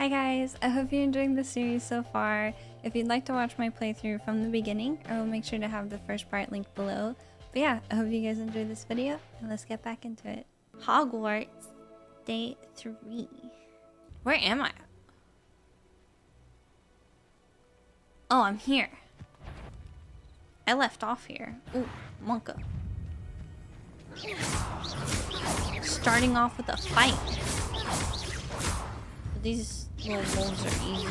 Hi guys, I hope you're enjoying the series so far. If you'd like to watch my playthrough from the beginning, I will make sure to have the first part linked below. But yeah, I hope you guys enjoyed this video, and let's get back into it. Hogwarts, Day 3. Where am I? Oh, I'm here. I left off here. Ooh, Monka. Starting off with a fight. These little wolves are easy.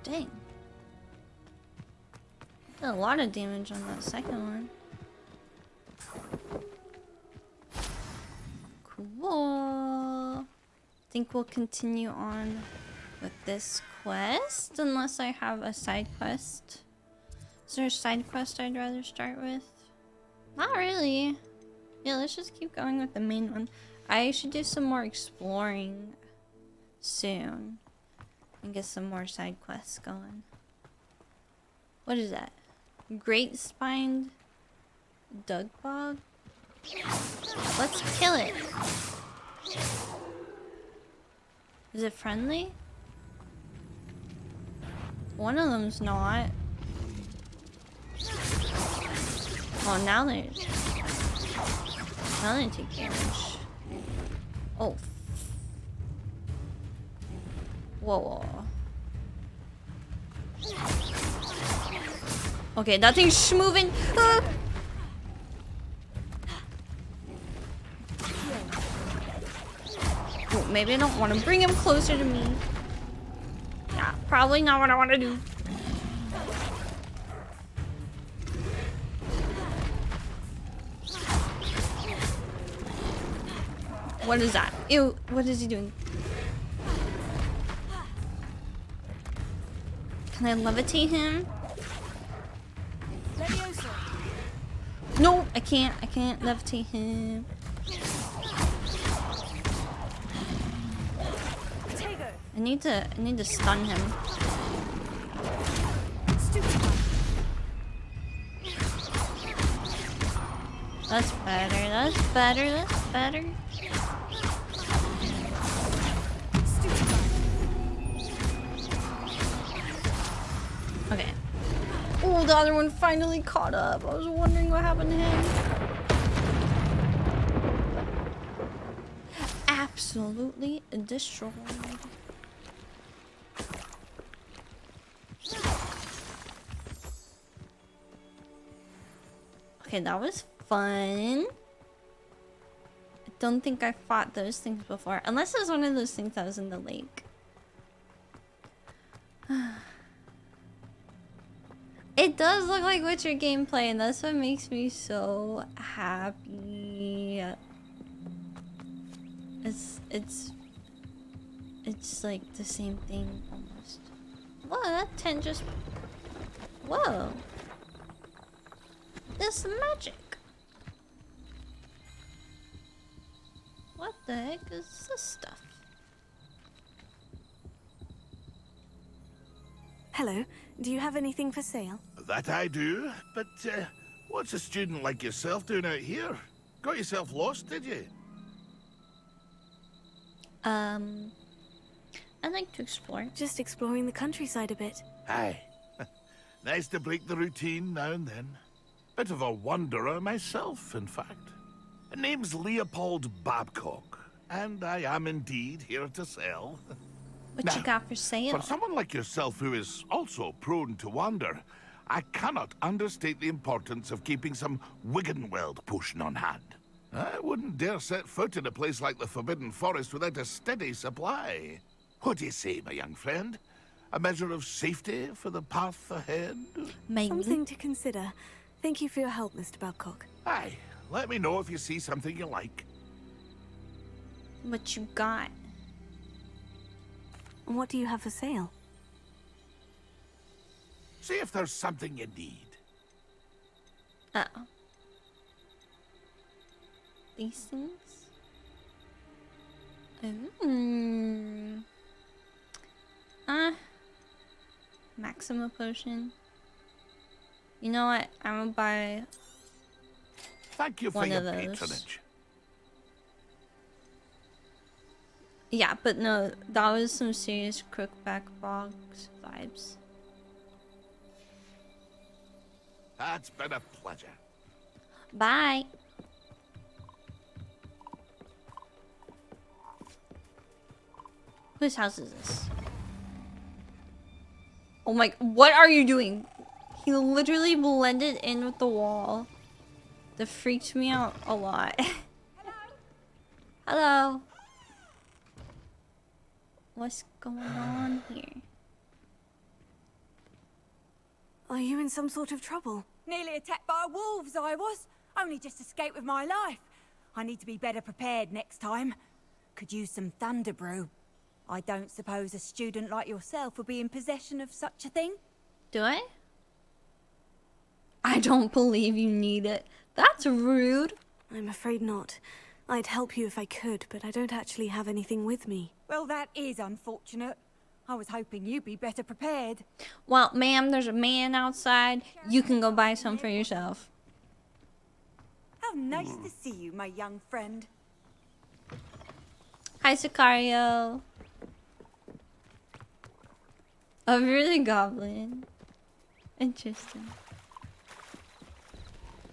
Dang. Did a lot of damage on that second one. Cool. Think we'll continue on with this quest unless I have a side quest. Is there a side quest I'd rather start with? Not really. Yeah, let's just keep going with the main one. I should do some more exploring soon and get some more side quests going. What is that? Great spined Dugbog? Let's kill it. Is it friendly? One of them's not. Oh, now they take damage. Oh. Whoa. Okay, that thing's moving. Ah! Oh, maybe I don't want to bring him closer to me. Yeah, probably not what I want to do. What is that? Ew, what is he doing? Can I levitate him? No, I can't. I can't levitate him. I need to stun him. That's better. That's better. That's better. Okay. Oh, the other one finally caught up. I was wondering what happened to him. Absolutely destroyed. Okay, that was fun. I don't think I fought those things before. Unless it was one of those things that was in the lake. It does look like Witcher gameplay, and that's what makes me so happy. It's like the same thing almost. Whoa, that tent just... Whoa. This magic. What the heck is this stuff? Hello, do you have anything for sale? That I do, but what's a student like yourself doing out here? Got yourself lost, did you? I'd like to explore. Just exploring the countryside a bit. Aye. Nice to break the routine now and then. Bit of a wanderer myself, in fact. Name's Leopold Babcock, and I am indeed here to sell. What Now, you got for sale? For someone like yourself who is also prone to wander, I cannot understate the importance of keeping some Wiggenweld potion on hand. I wouldn't dare set foot in a place like the Forbidden Forest without a steady supply. What do you say, my young friend? A measure of safety for the path ahead? Maybe. Something to consider. Thank you for your help, Mr. Babcock. Aye, let me know if you see something you like. What you got? What do you have for sale? See if there's something you need. Uh-oh. These things? Maxima potion. You know what? I'm gonna buy Thank you for one your of those. patronage. Yeah, but no, that was some serious Crookback Bogs vibes. That's been a pleasure. Bye. Whose house is this? Oh my, what are you doing? He literally blended in with the wall. That freaked me out a lot. Hello. What's going on here? Are you in some sort of trouble? Nearly attacked by wolves, I was. Only just escaped with my life. I need to be better prepared next time. Could use some thunder brew. I don't suppose a student like yourself would be in possession of such a thing? Do I? I don't believe you need it. That's rude. I'm afraid not. I'd help you if I could, but I don't actually have anything with me. Well, that is unfortunate. I was hoping you'd be better prepared. Well, ma'am, there's a man outside. You can go buy some for yourself. How nice to see you, my young friend. Hi, Sicario. Oh, really, goblin? Interesting.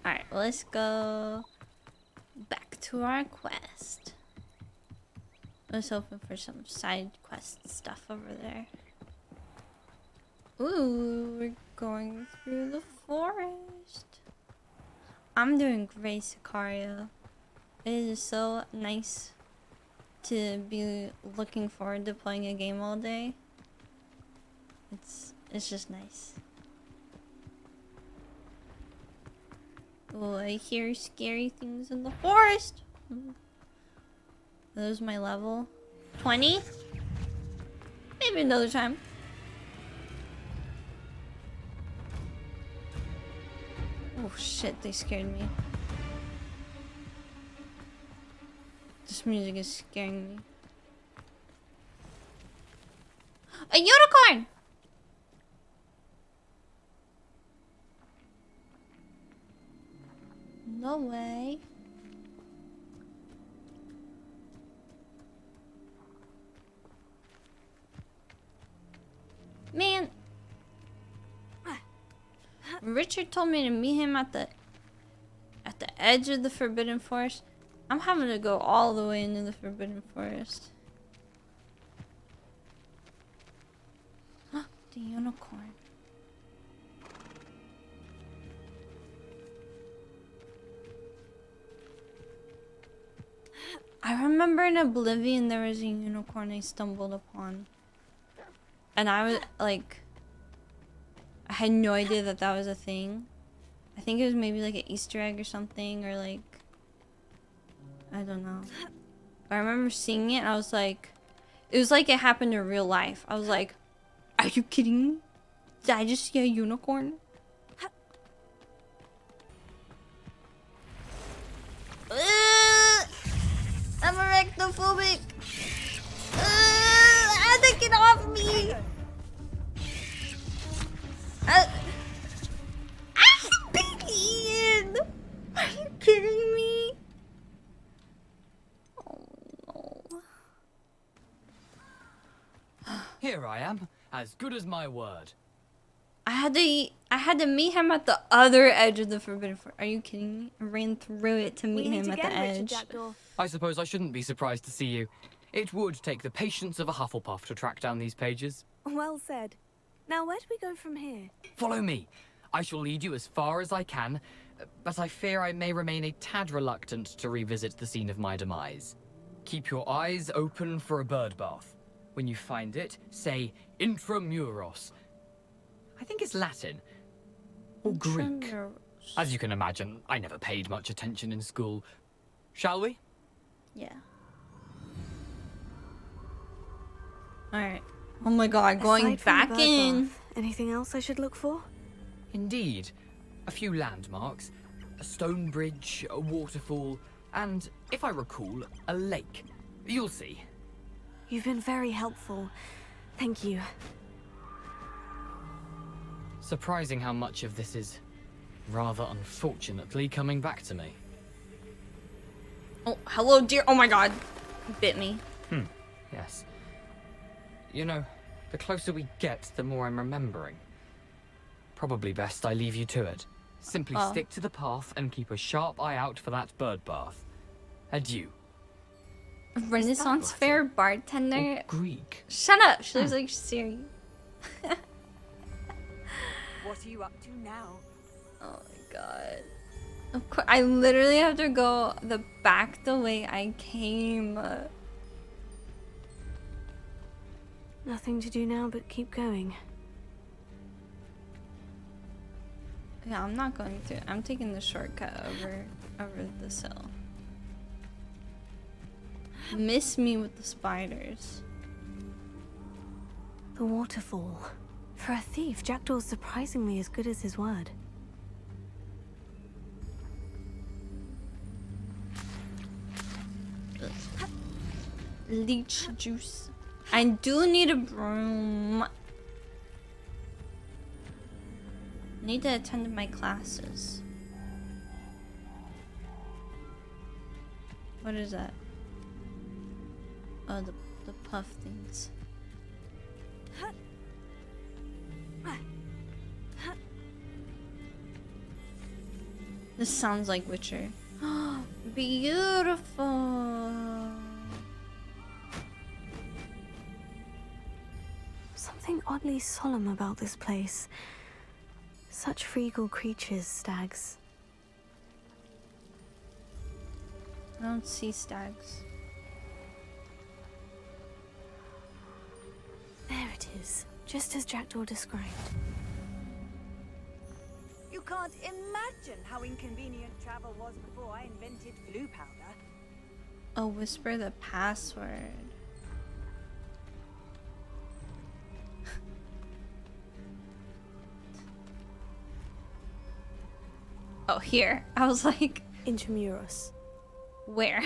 Alright, let's go back to our quest. Let's hoping for some side quest stuff over there. Ooh, we're going through the forest. I'm doing great, Sicario. It is so nice to be looking forward to playing a game all day. It's just nice. Oh, I hear scary things in the forest. That was my level. 20? Maybe another time. Oh shit, they scared me. This music is scaring me. A unicorn! No way. Man. Richard told me to meet him at the edge of the Forbidden Forest. I'm having to go all the way into the Forbidden Forest. The unicorn. I remember in Oblivion there was a unicorn I stumbled upon. And I was like, I had no idea that that was a thing. I think it was maybe like an Easter egg or something, or like, I don't know. But I remember seeing it and I was like, it was like it happened in real life. I was like, are you kidding me? Did I just see a unicorn? I'm arachnophobic. Get off me! Ian! Are you kidding me? Oh no. Here I am, as good as my word. I had to meet him at the other edge of the Forbidden Forest. Are you kidding me? I ran through it to meet him at the edge. Jackdaw. I suppose I shouldn't be surprised to see you. It would take the patience of a Hufflepuff to track down these pages. Well said. Now, where do we go from here? Follow me. I shall lead you as far as I can, but I fear I may remain a tad reluctant to revisit the scene of my demise. Keep your eyes open for a bird bath. When you find it, say intramuros. I think it's Latin. Or Greek. As you can imagine, I never paid much attention in school. Shall we? Yeah. Alright. Oh my god, going Aside from the back bird in. bath, anything else I should look for? Indeed. A few landmarks. A stone bridge, a waterfall, and, if I recall, a lake. You'll see. You've been very helpful. Thank you. Surprising how much of this is, rather unfortunately, coming back to me. Oh, hello dear. Oh my god. Bit me. Yes. You know, the closer we get, the more I'm remembering. Probably best I leave you to it. Simply stick to the path and keep a sharp eye out for that bird bath. Adieu. Renaissance fair bartender. Or Greek. Shut up. She looks like Siri. What are you up to now? Oh my god. Of course, I literally have to go the way I came. Nothing to do now but keep going. Yeah, I'm not going to. I'm taking the shortcut over this hill. Miss me with the spiders. The waterfall. For a thief, Jackdaw's surprisingly as good as his word. Leech juice. I do need a broom. Need to attend my classes. What is that? Oh, the puff things. This sounds like Witcher. Beautiful. Something oddly solemn about this place. Such regal creatures, stags. I don't see stags. There it is, just as Jackdaw described. You can't imagine how inconvenient travel was before I invented glue powder. Oh, whisper the password. Oh, here. I was like, Intramuros. where?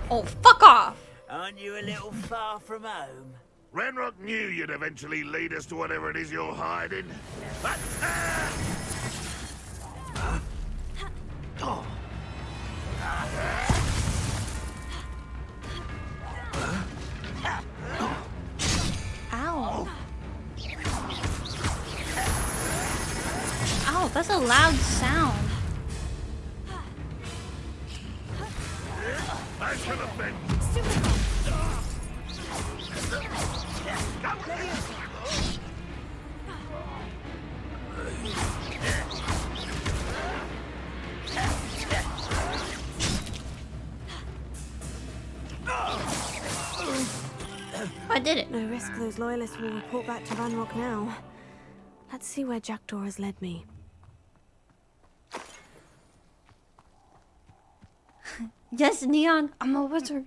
Oh, fuck off! Aren't you a little far from home? Renrock knew you'd eventually lead us to whatever it is you're hiding. But, Ow. Ow, that's a loud sound. I should have been. I did it. No risk those loyalists will report back to Ranrock now. Let's see where Jackdaw has led me. Yes, Neon, I'm a wizard.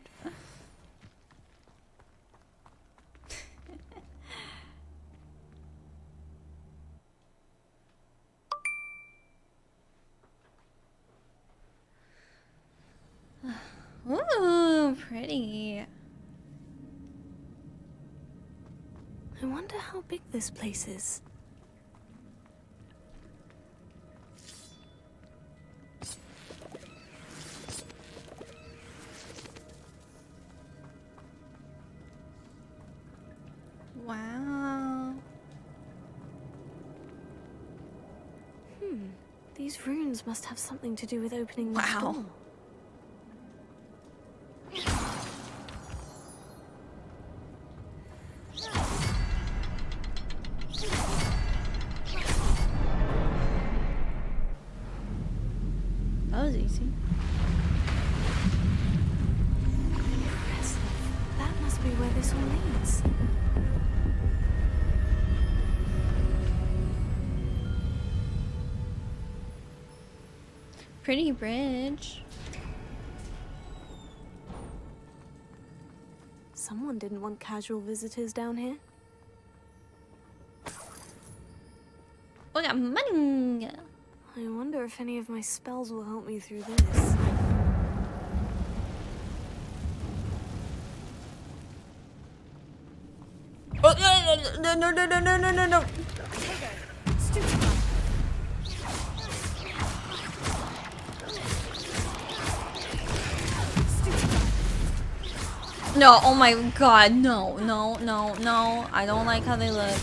Ooh, pretty. I wonder how big this place is. Wow. These runes must have something to do with opening this Wow. door. That was easy. Impressive. That must be where this all leads. Pretty bridge. Someone didn't want casual visitors down here. We got money. I wonder if any of my spells will help me through this. no, no, no, no, no, no, no, no. No, oh my god, no, no, no, no. I don't like how they look.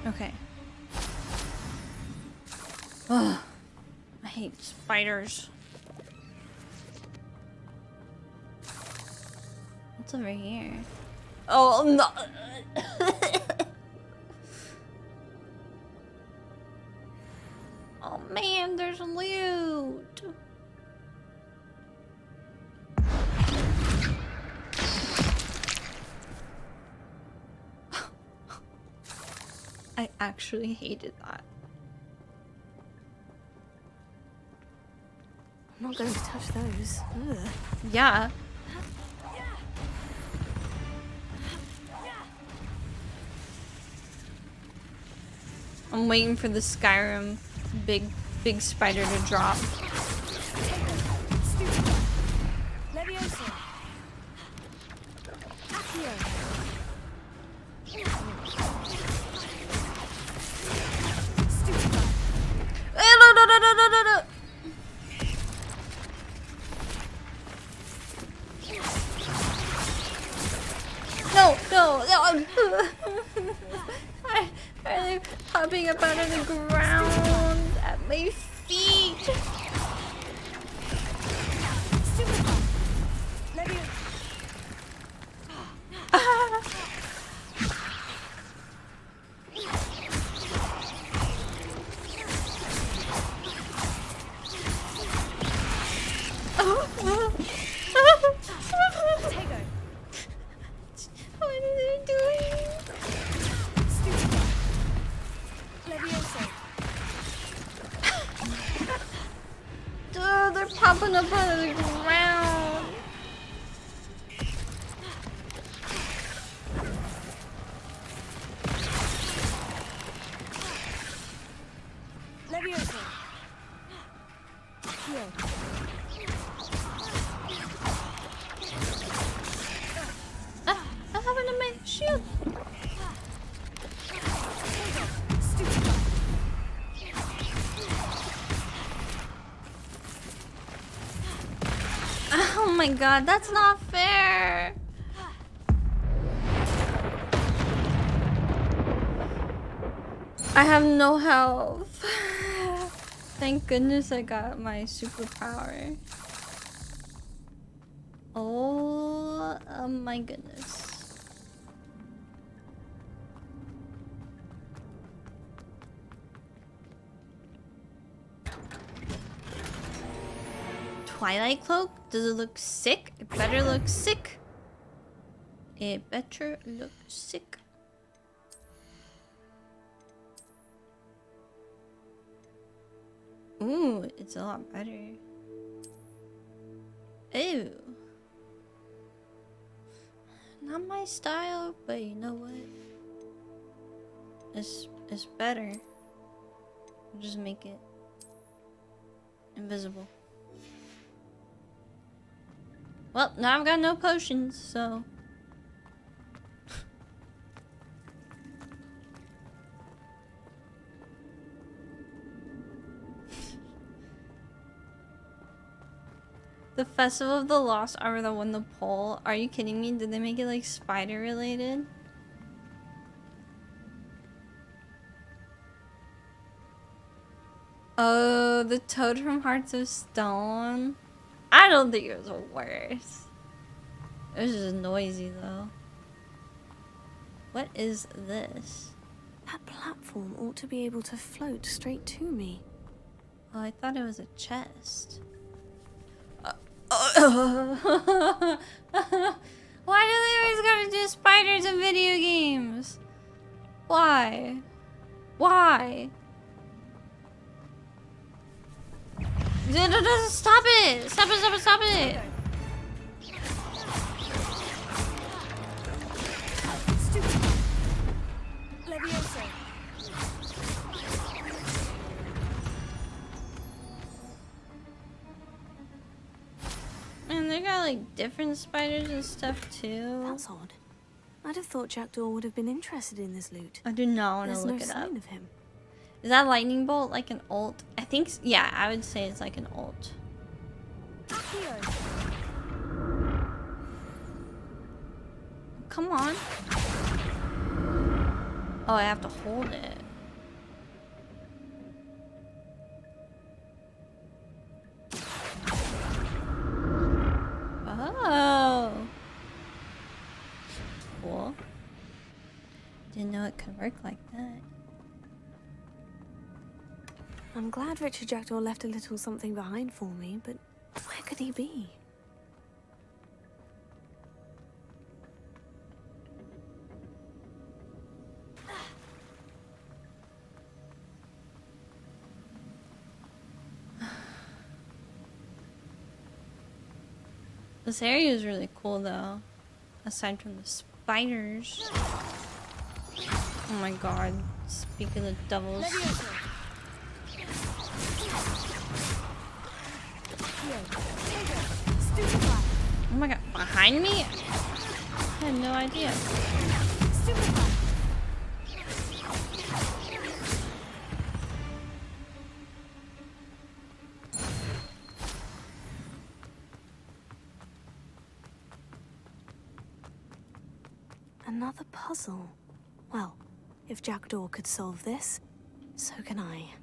Okay. Ugh. I hate spiders. What's over here? Oh no! Oh man, there's loot! I actually hated that. I'm not going to touch those. Ugh. Yeah. I'm waiting for the Skyrim big spider to drop. No, no, no, no, no, no, no. No, no, no. Are they popping up out of the ground at my feet? What are they doing? Dude, they're popping up out of the ground. What happened to my shield? Oh my god, that's not fair. I have no health. Thank goodness I got my superpower. Oh, my goodness. Twilight cloak? Does it look sick? It better look sick. It better look sick. Ooh, it's a lot better. Ew. Not my style, but you know what? It's better. Just make it invisible. Well, now I've got no potions, so... The Festival of the Lost Armor that won the poll. Are you kidding me? Did they make it like spider related? Oh, the toad from Hearts of Stone. I don't think it was worse. It was just noisy though. What is this? That platform ought to be able to float straight to me. Oh, I thought it was a chest. Why do they always spiders in video games? Why? Why? Stop it! Stop it, stop it, stop it! Man, they got like different spiders and stuff too. That's odd. I'd have thought Jackdaw would have been interested in this loot. I do not want to There's look no it sign up. of him. Is that lightning bolt like an ult? I think, yeah, I would say it's like an ult. Come on. Oh, I have to hold it. Oh. Cool. Didn't know it could work like that. I'm glad Richard Jackdaw left a little something behind for me, but where could he be? This area is really cool though, aside from the spiders. Oh my god, speak of the devils. Oh my god, behind me? I had no idea. Another puzzle. Well, if Jackdaw could solve this, so can I.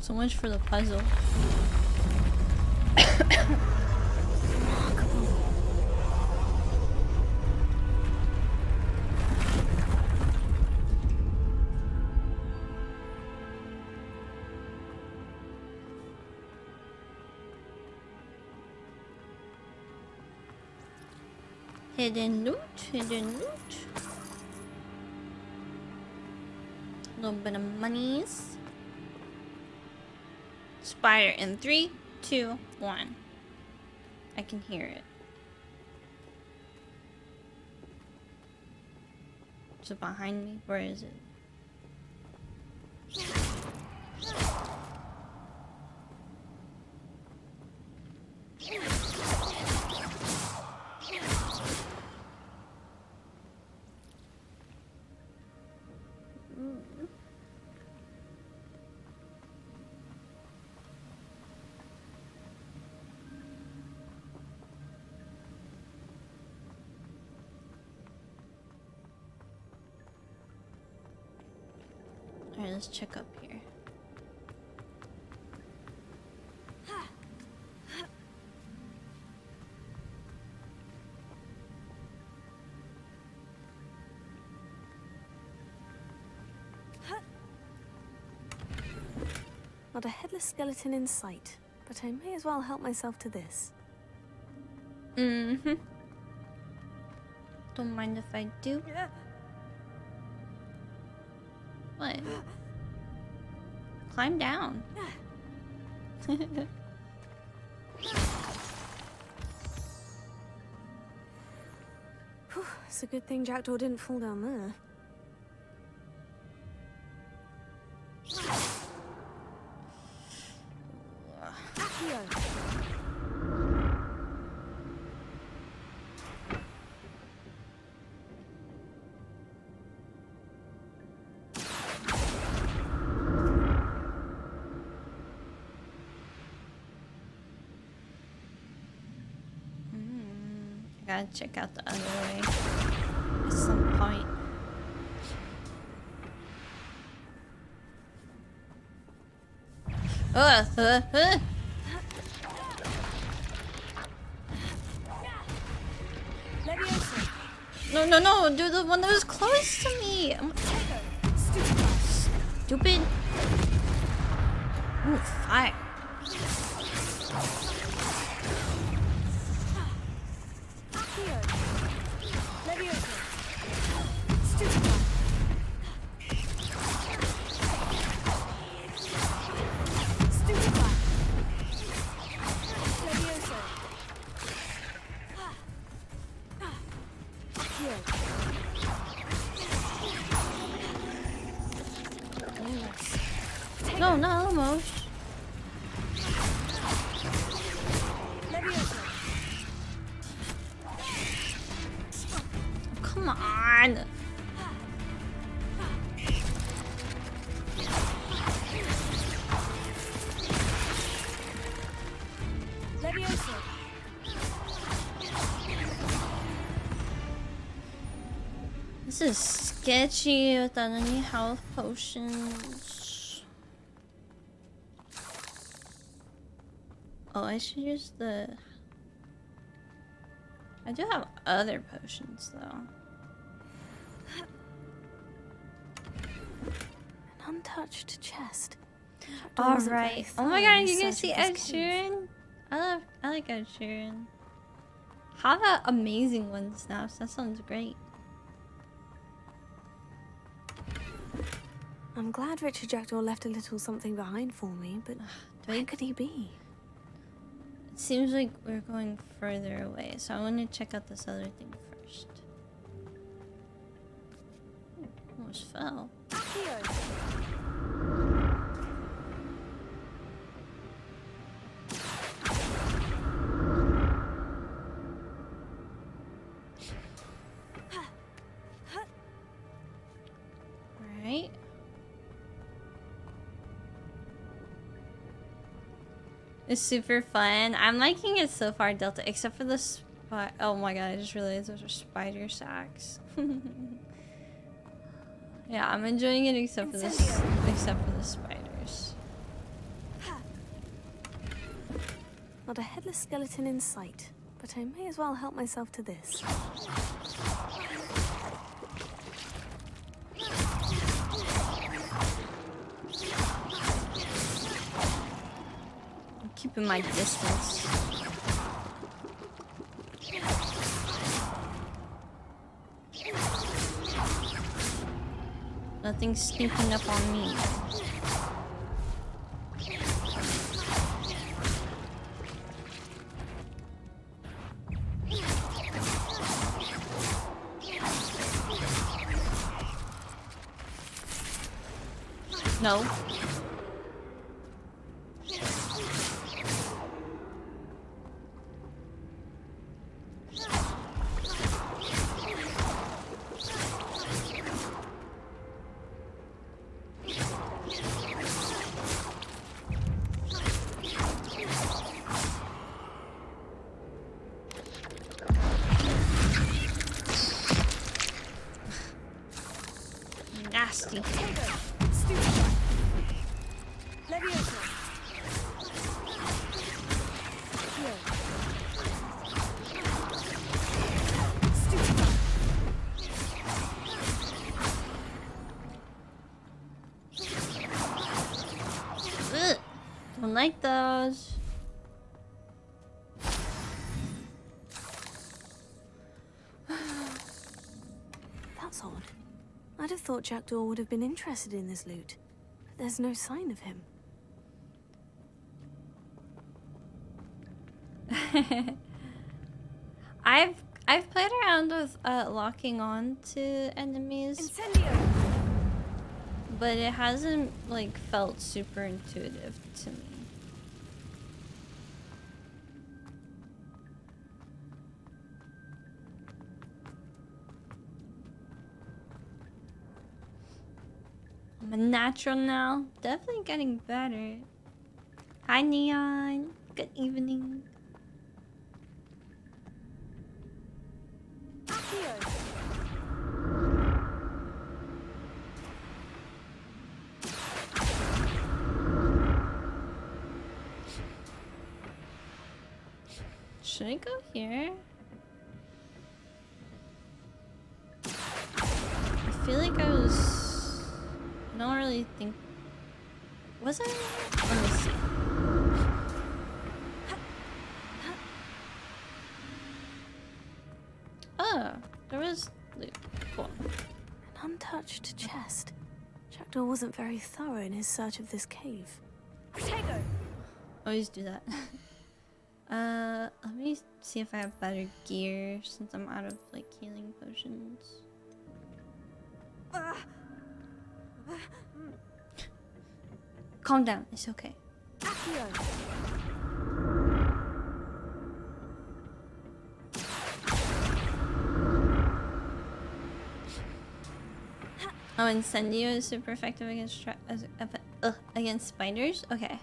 So much for the puzzle. Hidden loot, hidden loot. A little bit of monies. Spider in 3, 2, 1. I can hear it. Is it behind me? Where is it? Alright, let's check up here. Not a headless skeleton in sight, but I may as well help myself to this. Mm-hmm. Don't mind if I do. What? Climb down. Whew, it's a good thing Jackdaw didn't fall down there. Gotta check out the other way at some point. No, no, no! Do the one that was close to me! Stupid! Ooh, fire! No, not almost. Come on. This is sketchy without any health potions. Oh, I should use the... I do have other potions though. An untouched chest. All right. Oh my god, you guys see Ed Sheeran? I like Ed Sheeran. Have an amazing one, Snaps. That sounds great. I'm glad Richard Jackdaw left a little something behind for me, but where could he be? It seems like we're going further away, so I want to check out this other thing first. Almost fell. Alright. It's super fun. I'm liking it so far, Delta, except for the spot. Oh my god, I just realized those are spider sacks. Yeah, I'm enjoying it except for this, except for the spiders. Not a headless skeleton in sight, but I may as well help myself to this. I'm keeping my distance. Nothing's sneaking up on me. No. Nasty. Ugh, don't like those. That's odd. I'd have thought Jackdaw would have been interested in this loot, but there's no sign of him. I've played around with locking on to enemies, but it hasn't like felt super intuitive to me. I'm a natural now. Definitely getting better. Hi, Neon. Good evening. Should I go here? I feel like I was... I don't really think... Was I? Let me see. Jackdaw wasn't very thorough in his search of this cave. Protego! Always do that. Let me see if I have better gear since I'm out of like healing potions. Calm down, it's okay. Accio! Oh, Incendio is super effective against against spiders? Okay.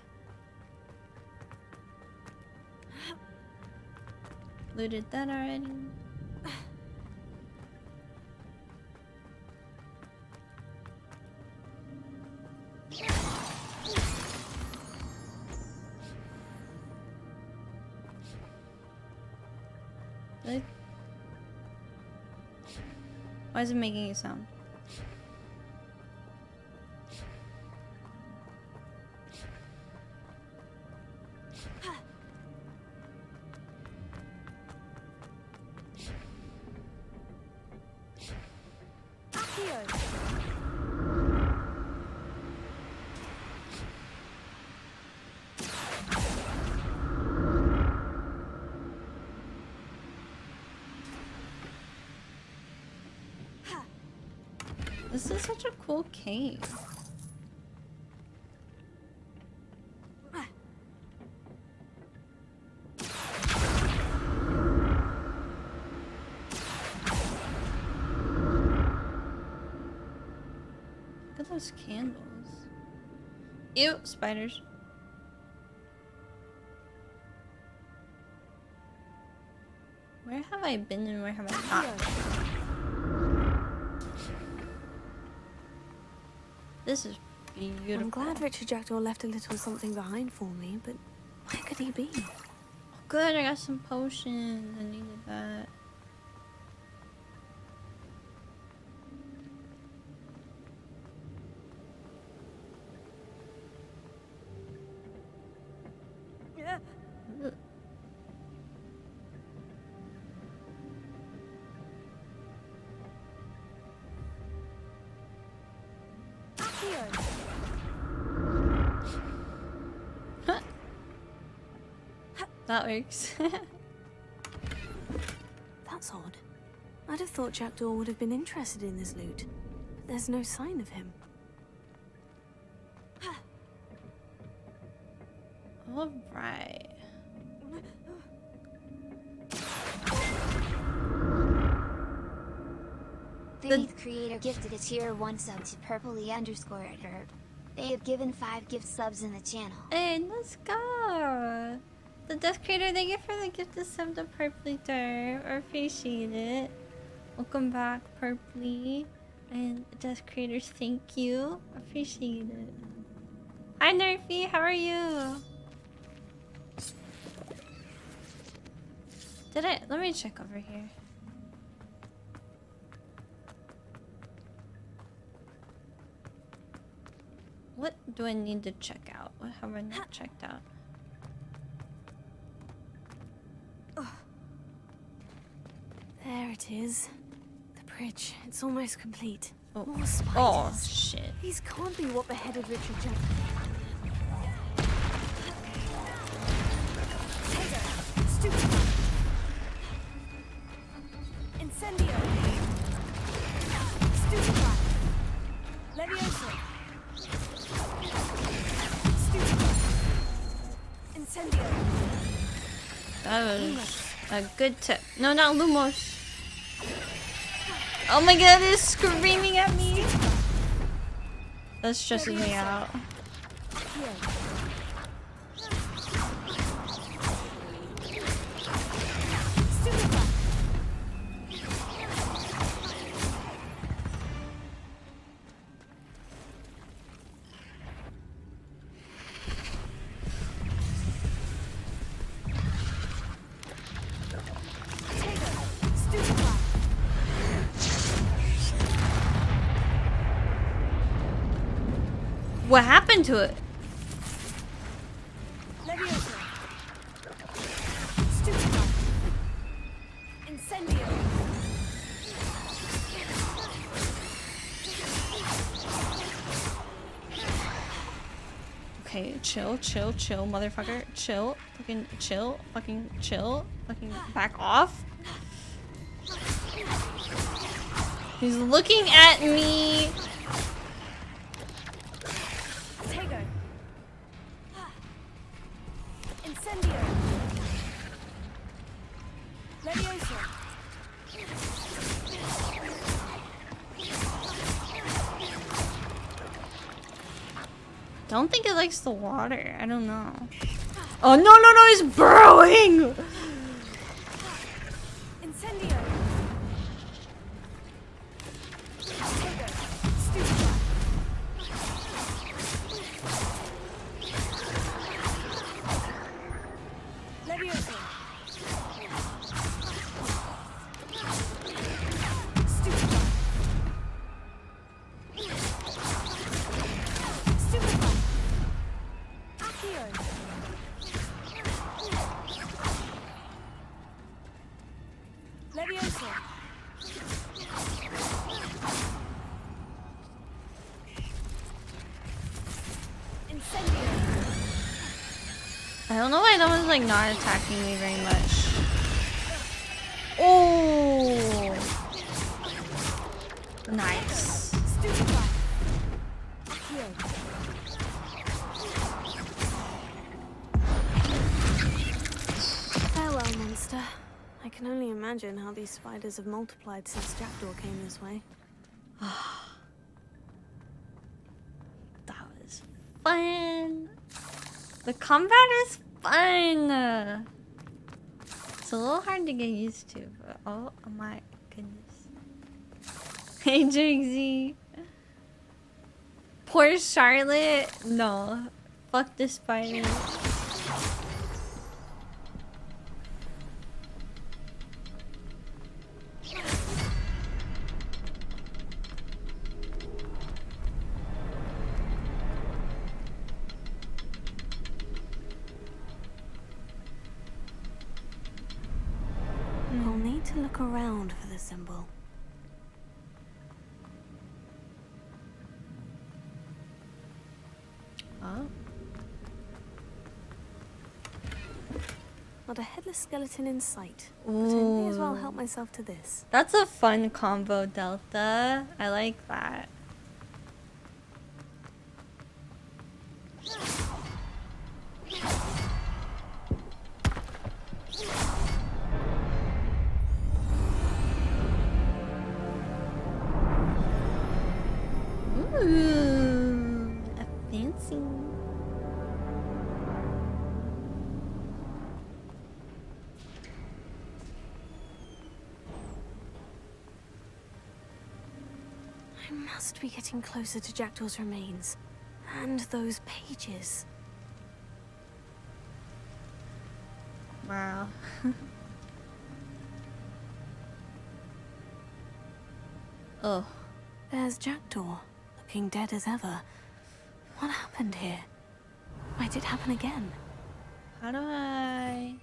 Looted that already. Good. Why is it making a sound? This is such a cool cave. Look at those candles. Ew, spiders. Where have I been and where have I not been? This is beautiful. I'm glad Richard Jackdaw left a little something behind for me, but where could he be? Oh, good, I got some potions. I needed that. Ugh. That works. That's odd. I'd have thought Jackdaw would have been interested in this loot, but there's no sign of him. All right. The creator gifted a tier 1 sub to purpley_herb. They have given 5 gift subs in the channel. Hey, let's go. The Death Creator, thank you for the gift of sub to Purpley Derb. I appreciate it. Welcome back, Purpley. And Death Creator, thank you. Appreciate it. Hi, Nerfy, how are you? Let me check over here. What do I need to check out? What have I not checked out? There it is. The bridge. It's almost complete. Oh. More spiders. Oh, shit. These can't be what beheaded Richard Jackdaw. Incendio! Stupefy! Levioso! Stupefy! Incendio! That was a good tip. No, not Lumos. Oh my god, it's screaming at me. That stresses me out. What happened to it? Levioso! Stupefy! Incendio! Okay, chill, chill, chill, motherfucker. Chill. Fucking chill. Fucking chill. Fucking back off. He's looking at me. Tego. Incendio. Leviosa. Don't think it likes the water. I don't know. Oh, no, no, no, it's burrowing! Incendio. Tego. Stupefy. Leviosa. Stupefy. Stupefy. Accio. Leviosa. Incendio. I don't know why that one's like not attacking me very much. Oh! Nice. Stupefy. Accio. Farewell, monster. I can only imagine how these spiders have multiplied since Jackdaw came this way. That was fun. The combat is fun. It's a little hard to get used to, but oh my goodness. Hey, Jigsy. Poor Charlotte. No. Fuck the spider. I'll need to look around for the symbol. Oh. Not a headless skeleton in sight. But I may as well Ooh. help myself to this. That's a fun combo, Delta. I like that. Ooh, a fancy. I must be getting closer to Jackdaw's remains. And those pages. Wow. Oh. There's Jackdaw, looking dead as ever. What happened here? Why did it happen again? How do I...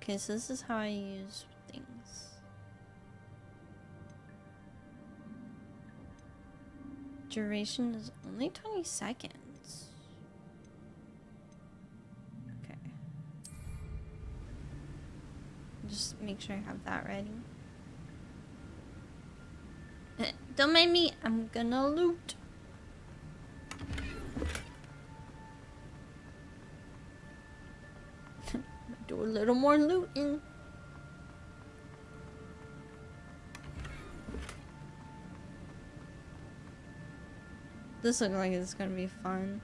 Okay, so this is how I use things. Duration is only 20 seconds. Okay. Just make sure I have that ready. Don't mind me, I'm gonna loot. Do a little more looting. This looks like it's gonna be fun.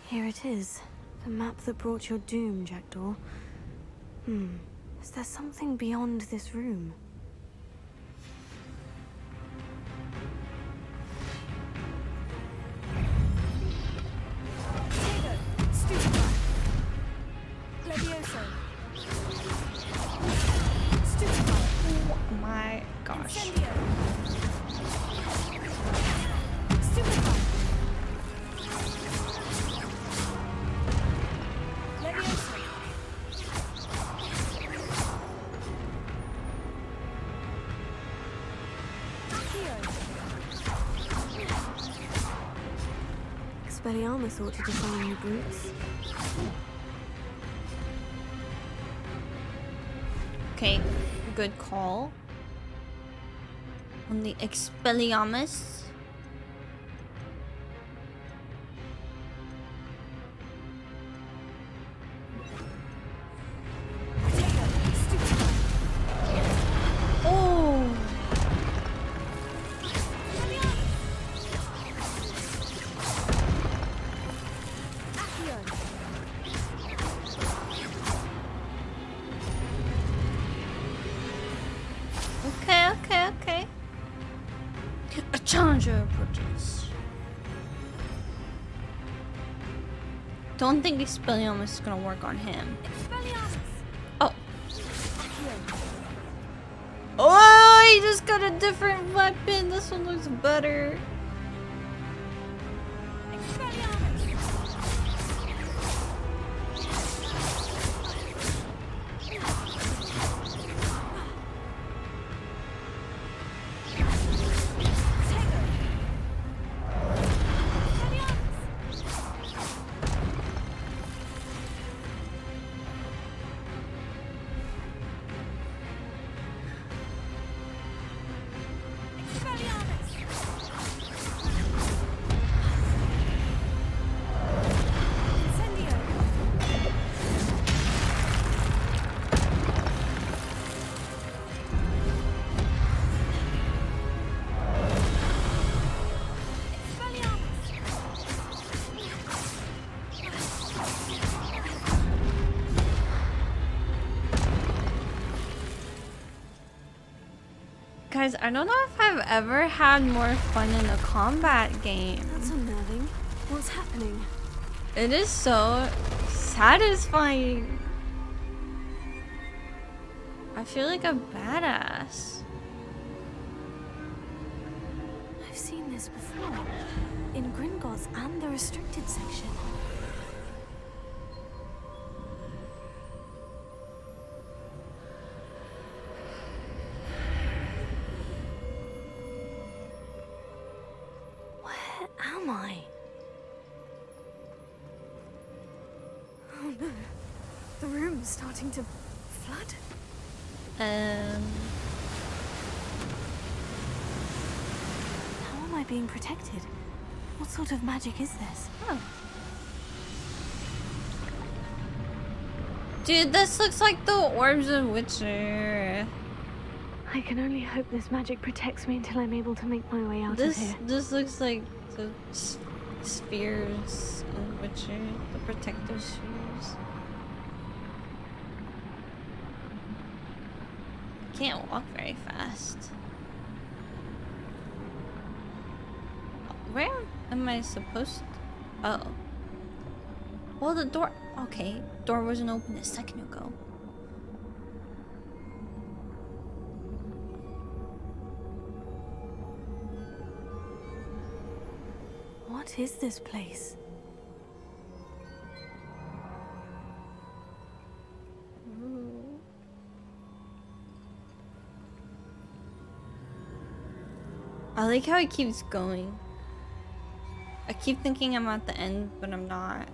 Here it is. The map that brought your doom, Jackdaw. Is there something beyond this room? Leviosa. Oh my gosh. Incendio. Stupefy. Leviosa. Expelliarmus ought to define you brutes. Okay, good call. On the Expelliarmus. Oh! Okay. A challenger approaches. Don't think Expelliarmus is gonna work on him. Oh. Oh, he just got a different weapon. This one looks better. Guys, I don't know if I've ever had more fun in a combat game. That's unnerving. What's happening? It is so satisfying. I feel like a badass. I've seen this before. In Gringotts and the restricted section. Am I? Oh no. The room's starting to flood. How am I being protected? What sort of magic is this? Oh. Dude, this looks like the orbs of Witcher. I can only hope this magic protects me until I'm able to make my way out of here. This looks like the spheres in Witcher, the protective spheres. Can't walk very fast. Where am I supposed to? Oh. Well, the door. Okay, door wasn't open a second ago. What is this place? I like how it keeps going. I keep thinking I'm at the end, but I'm not.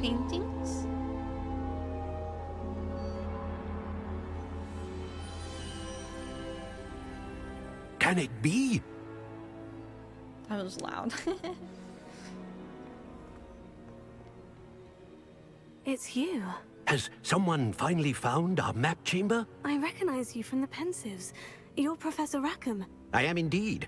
Paintings? Can it be? That was loud. It's you. Has someone finally found our map chamber? I recognize you from the Pensives. You're Professor Rackham. I am indeed.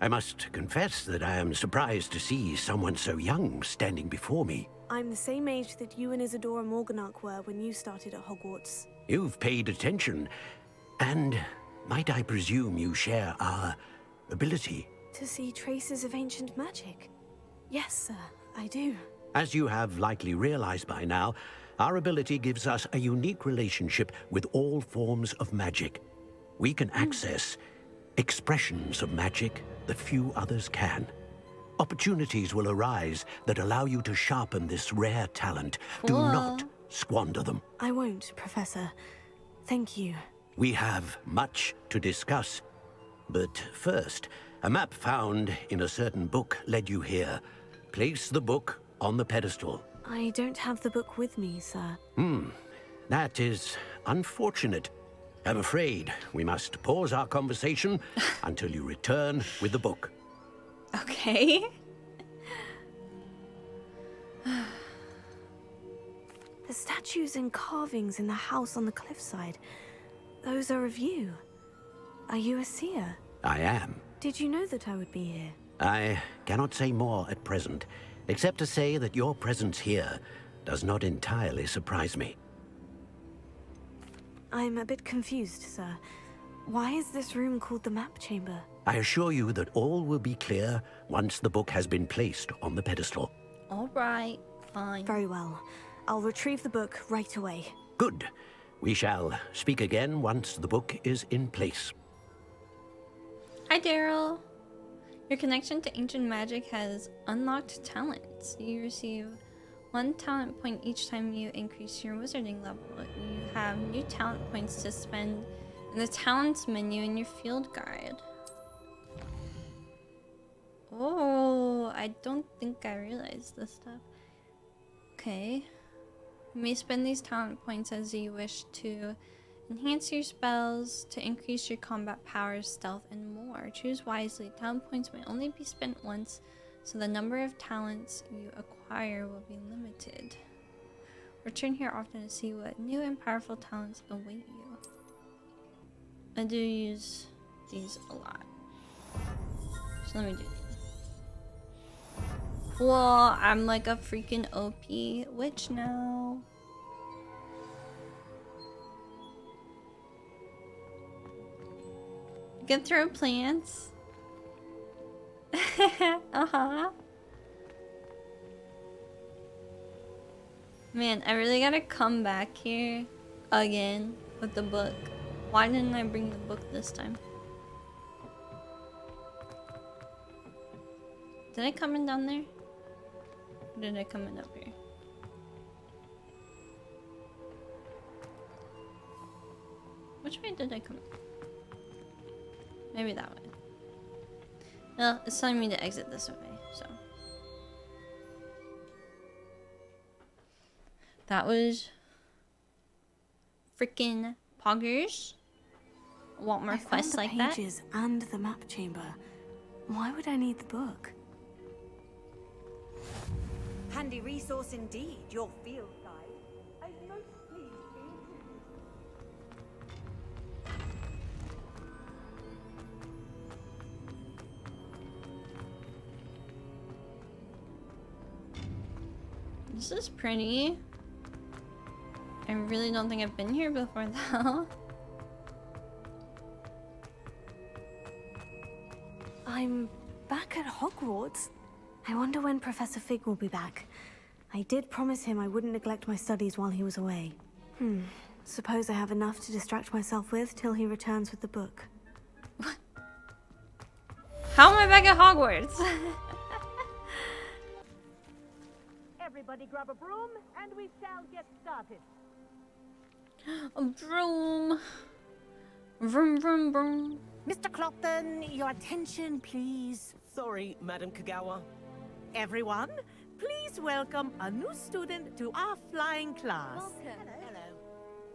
I must confess that I am surprised to see someone so young standing before me. I'm the same age that you and Isadora Morganach were when you started at Hogwarts. You've paid attention, and might I presume you share our ability? To see traces of ancient magic? Yes, sir, I do. As you have likely realized by now, our ability gives us a unique relationship with all forms of magic. we can access expressions of magic that few others can. Opportunities will arise that allow you to sharpen this rare talent. Do not squander them. I won't, Professor. Thank you. We have much to discuss. But first, a map found in a certain book led you here. Place the book on the pedestal. I don't have the book with me, sir. That is unfortunate. I'm afraid we must pause our conversation until you return with the book. Okay. The statues and carvings in the house on the cliffside, those are of you. Are you a seer? I am. Did you know that I would be here? I cannot say more at present, except to say that your presence here does not entirely surprise me. I'm a bit confused, sir. Why is this room called the map chamber? I assure you that all will be clear once the book has been placed on the pedestal. All right, fine. Very well. I'll retrieve the book right away. Good. We shall speak again once the book is in place. Hi, Daryl. Your connection to ancient magic has unlocked talents. You receive 1 talent point each time you increase your wizarding level. You have new talent points to spend in the talents menu in your field guide. Oh, I don't think I realized this stuff. Okay. You may spend these talent points as you wish to enhance your spells, to increase your combat powers, stealth, and more. Choose wisely. Talent points may only be spent once, so the number of talents you acquire will be limited. Return here often to see what new and powerful talents await you. I do use these a lot. So let me do these. Cool, I'm like a freaking OP witch now. You can throw plants. Uh-huh. Man, I really gotta come back here again with the book. Why didn't I bring the book this time? Did I come in down there? Or did I come in up here? Which way did I come in? Maybe that way. No, it's telling me to exit this way, so. That was freaking poggers. I want more quests like that. I found the pages and the map chamber. Why would I need the book? Handy resource indeed, your field guide. I'm most pleased to be introduced. This is pretty. I really don't think I've been here before though. I'm back at Hogwarts. I wonder when Professor Fig will be back. I did promise him I wouldn't neglect my studies while he was away. Suppose I have enough to distract myself with till he returns with the book. How am I back at Hogwarts? Everybody grab a broom and we shall get started. A broom. Vroom, vroom, vroom. Mr. Clopton, your attention, please. Sorry, Madam Kagawa. Everyone, please welcome a new student to our flying class. Hello.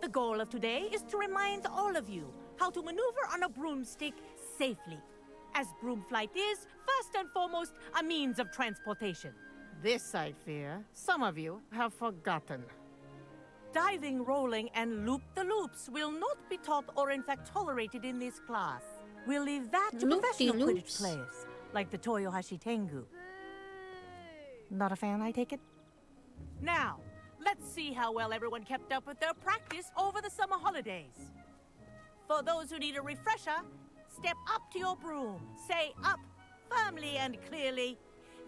The goal of today is to remind all of you how to maneuver on a broomstick safely, as broom flight is, first and foremost, a means of transportation. This, I fear, some of you have forgotten. Diving, rolling, and loop-the-loops will not be taught or in fact tolerated in this class. We'll leave that to professional Quidditch players, like the Toyohashi Tengu. Not a fan, I take it? Now, let's see how well everyone kept up with their practice over the summer holidays. For those who need a refresher, step up to your broom, say up firmly and clearly,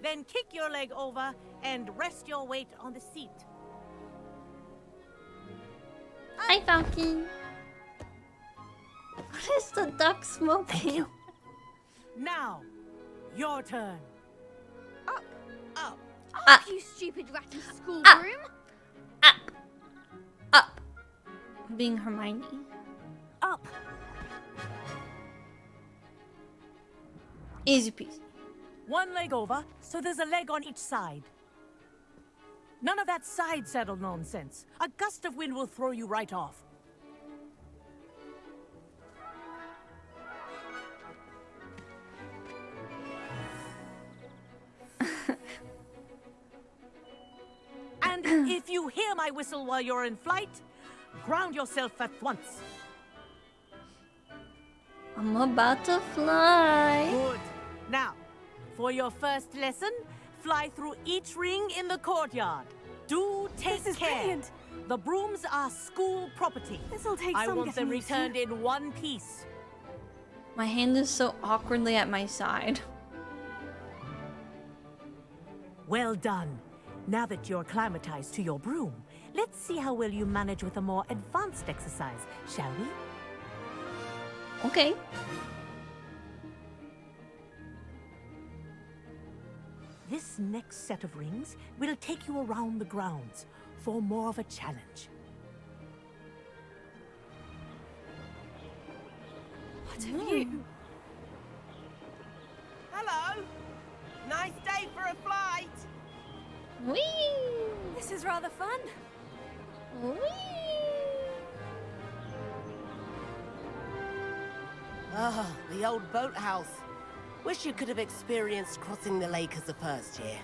then kick your leg over and rest your weight on the seat. Hi, Falcon. What What is the duck smoking? Now, your turn. Up, you stupid ratty school broom. Up. Being Hermione. Up. Easy peasy. One leg over, so there's a leg on each side. None of that side saddle nonsense. A gust of wind will throw you right off. And if you hear my whistle while you're in flight, ground yourself at once. I'm about to fly. Good. Now, for your first lesson, fly through each ring in the courtyard. Do take This is care. brilliant. The brooms are school property. This'll take I some want them getting used to. returned in one piece. My hand is so awkwardly at my side. Well done. Now that you're acclimatized to your broom, let's see how well you manage with a more advanced exercise, shall we? Okay. This next set of rings will take you around the grounds for more of a challenge. What have you? Hello. Nice day for a flight. Whee! This is rather fun. Whee! Ah, the old boathouse. Wish you could have experienced crossing the lake as a first year.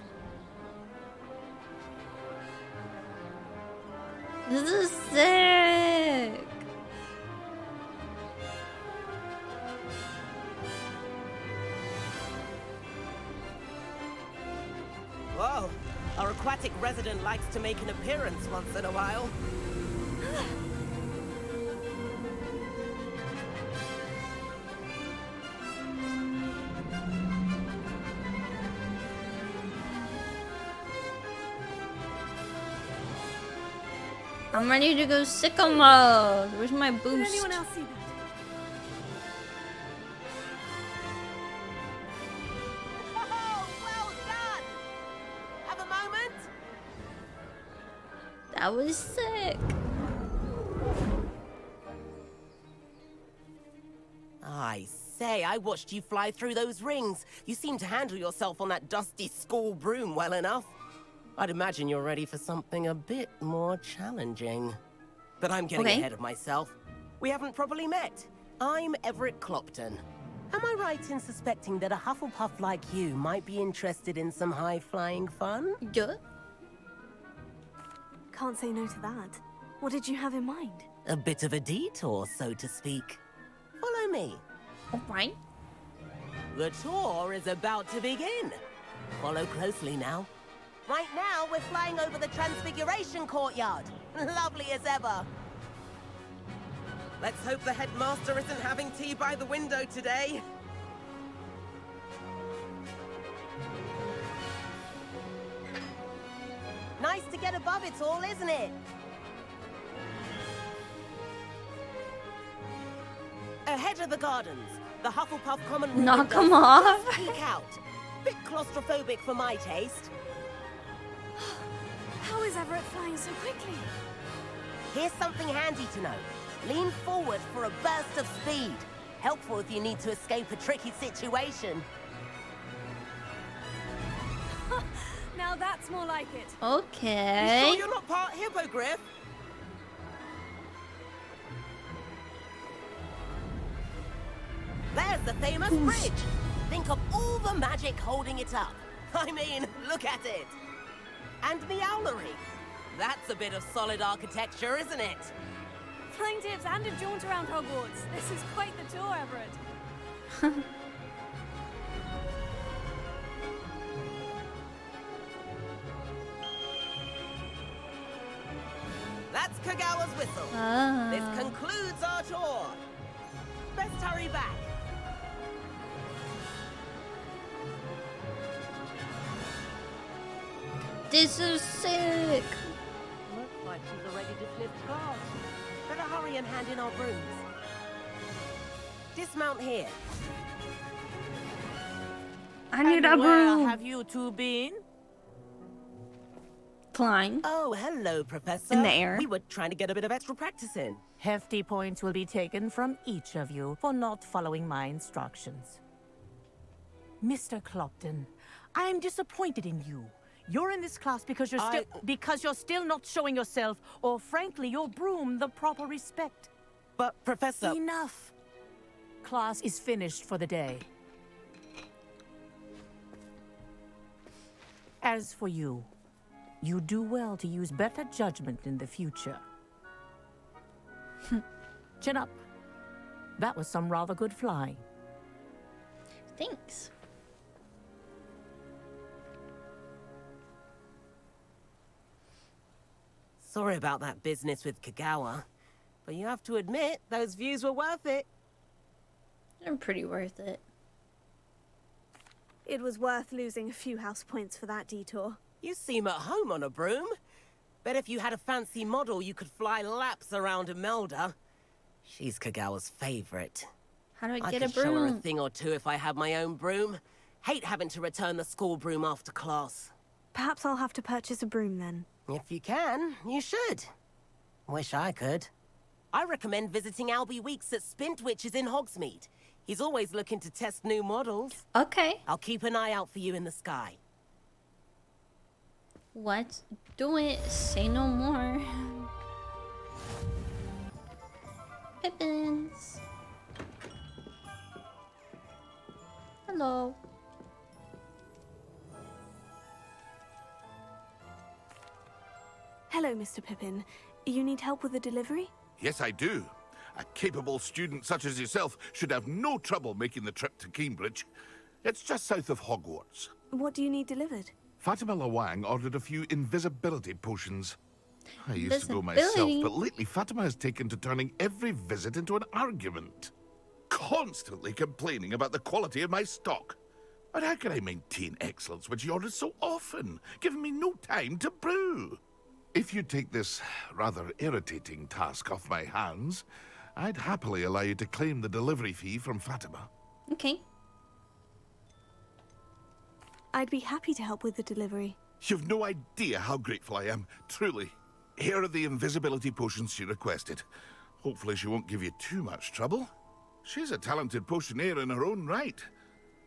This is sick. Whoa, our aquatic resident likes to make an appearance once in a while. I'm ready to go sicko mode. Where's my Did boost? anyone else see that? Oh, well done! Have a moment? That was sick. I say, I watched you fly through those rings. You seem to handle yourself on that dusty school broom well enough. I'd imagine you're ready for something a bit more challenging. But I'm getting ahead of myself. We haven't properly met. I'm Everett Clopton. Am I right in suspecting that a Hufflepuff like you might be interested in some high-flying fun? Yeah. Can't say no to that. What did you have in mind? A bit of a detour, so to speak. Follow me. All right. The tour is about to begin. Follow closely now. Right now, we're flying over the Transfiguration Courtyard. Lovely as ever. Let's hope the headmaster isn't having tea by the window today. Nice to get above it all, isn't it? Ahead of the gardens, the Hufflepuff common room Knock windows 'em off. just peek out. Bit claustrophobic for my taste. How is Everett flying so quickly? Here's something handy to know. Lean forward for a burst of speed. Helpful if you need to escape a tricky situation. Now that's more like it. Okay. You sure you're not part hippogriff? There's the famous bridge. Think of all the magic holding it up. I mean, look at it. And the owlery. That's a bit of solid architecture, isn't it? Flying tips and a jaunt around Hogwarts. This is quite the tour, Everett. That's Kagawa's whistle. Ah. This concludes our tour. Best hurry back. This is sick. Looks like she's already dismissed class. Better hurry and hand in our brooms. dismount here. I need a Where broom. have you two been? Flying Oh, hello, Professor. in the air. We were trying to get a bit of extra practice in. Hefty points will be taken from each of you for not following my instructions. Mr. Clopton, I'm disappointed in you. You're in this class because you're still not showing yourself, or frankly, your broom the proper respect. But, Professor... Enough. Class is finished for the day. As for you, you do well to use better judgment in the future. Chin up. That was some rather good flying. Thanks. Sorry about that business with Kagawa, but you have to admit, those views were worth it. They're pretty worth it. It was worth losing a few house points for that detour. You seem at home on a broom. Bet if you had a fancy model, you could fly laps around Imelda. She's Kagawa's favorite. How do I I get could a broom? show her a thing or two if I had my own broom. Hate having to return the school broom after class. Perhaps I'll have to purchase a broom then. If you can, you should. Wish I could. I recommend visiting Albie Weeks at Spintwitches in Hogsmeade. He's always looking to test new models. Okay. I'll keep an eye out for you in the sky. What? Do it. Say no more. Pippins. Hello. Hello, Mr. Pippin. You need help with the delivery? Yes, I do. A capable student such as yourself should have no trouble making the trip to Cambridge. It's just south of Hogwarts. What do you need delivered? Fatima Lawang ordered a few invisibility potions. I used to go Invisibility? myself, but lately Fatima has taken to turning every visit into an argument. Constantly complaining about the quality of my stock. But how can I maintain excellence when she orders so often, giving me no time to brew? If you take this rather irritating task off my hands, I'd happily allow you to claim the delivery fee from Fatima. Okay. I'd be happy to help with the delivery. You've no idea how grateful I am, truly. Here are the invisibility potions she requested. Hopefully she won't give you too much trouble. She's a talented potioneer in her own right.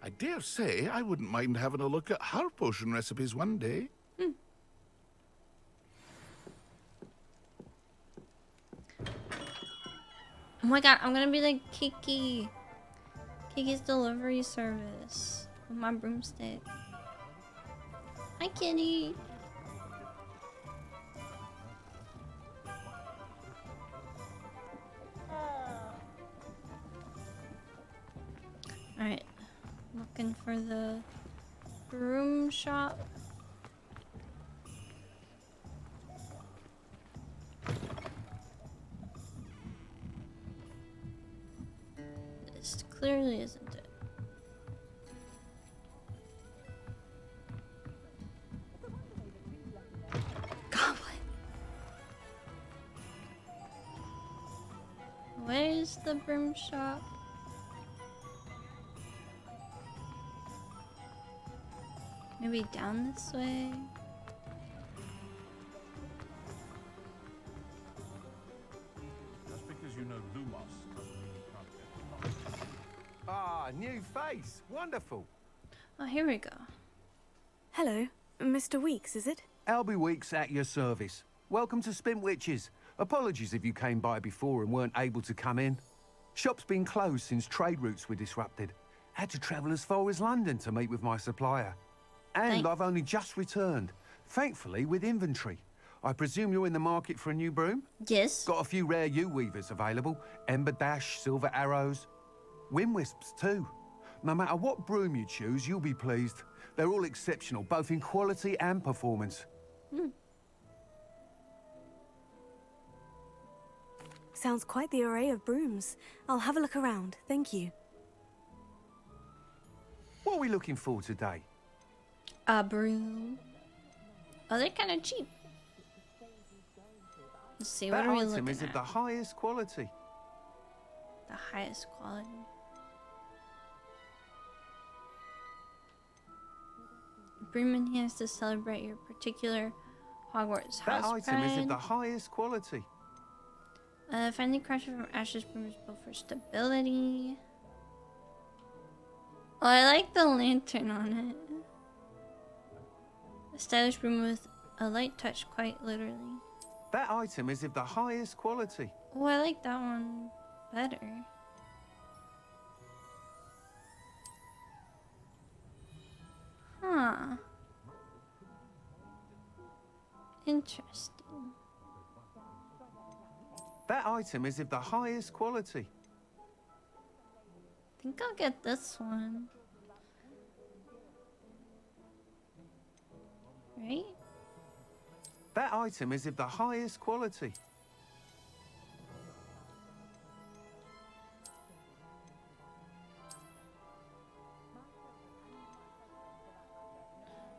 I dare say I wouldn't mind having a look at her potion recipes one day. Oh my god, I'm gonna be like Kiki. Kiki's delivery service with my broomstick. Hi, kitty. Alright. Looking for the broom shop. This clearly isn't it. Goblin. Where's the broom shop? Maybe down this way? Just because you know Lumos doesn't mean you can't get it. Ah, new face. Wonderful. Oh, here we go. Hello, Mr. Weeks, is it? Albie Weeks at your service. Welcome to Spintwitches. Apologies if you came by before and weren't able to come in. Shop's been closed since trade routes were disrupted. Had to travel as far as London to meet with my supplier. And I've only just returned, thankfully with inventory. I presume you're in the market for a new broom? Yes. Got a few rare U-weavers available. Ember Dash, Silver Arrows. Wind Wisps too. No matter what broom you choose, you'll be pleased. They're all exceptional, both in quality and performance. Sounds quite the array of brooms. I'll have a look around, thank you. What are we looking for today? A broom. Oh, they're kind of cheap. Let's see, what That are we item looking is of at? the highest quality. The highest quality. broom in hands to celebrate your particular Hogwarts That house item is pride. of the highest quality. Finally crafted from Ash's broom is built for stability. Oh, I like the lantern on it. A stylish broom with a light touch, quite literally. That item is of the highest quality. Oh, I like that one better. Huh. Interesting. That item is of the highest quality. I think I'll get this one. Right? That item is of the highest quality.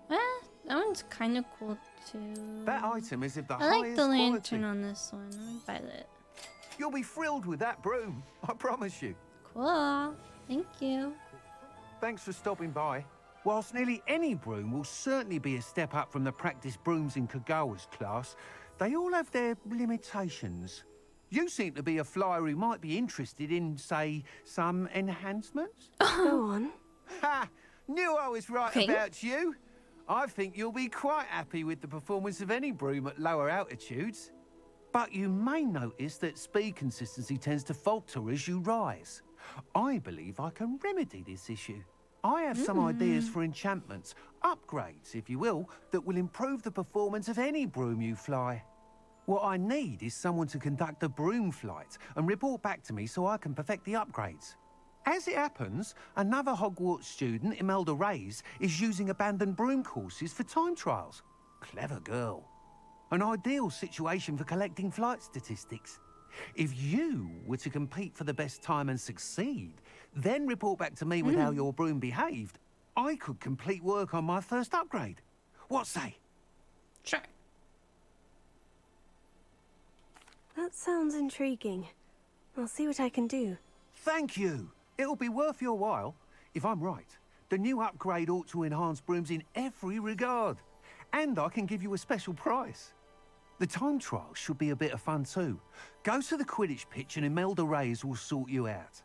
Well, that one's kind of cool too. That item is of the I highest like the lantern quality. on this one. Let me buy that. You'll be thrilled with that broom, I promise you. Cool. Thank you. Thanks for stopping by. Whilst nearly any broom will certainly be a step up from the practice brooms in Kagawa's class, they all have their limitations. You seem to be a flyer who might be interested in, say, some enhancements? Go on. Ha! Knew I was right Okay. about you. I think you'll be quite happy with the performance of any broom at lower altitudes. But you may notice that speed consistency tends to falter as you rise. I believe I can remedy this issue. I have some ideas for enchantments, upgrades, if you will, that will improve the performance of any broom you fly. What I need is someone to conduct a broom flight and report back to me so I can perfect the upgrades. As it happens, another Hogwarts student, Imelda Reyes, is using abandoned broom courses for time trials. Clever girl. An ideal situation for collecting flight statistics. If you were to compete for the best time and succeed, then report back to me with how your broom behaved, I could complete work on my first upgrade. What say? Sure. That sounds intriguing. I'll see what I can do. Thank you. It'll be worth your while. If I'm right, the new upgrade ought to enhance brooms in every regard. And I can give you a special price. The time trial should be a bit of fun too. Go to the Quidditch pitch and Imelda Reyes will sort you out.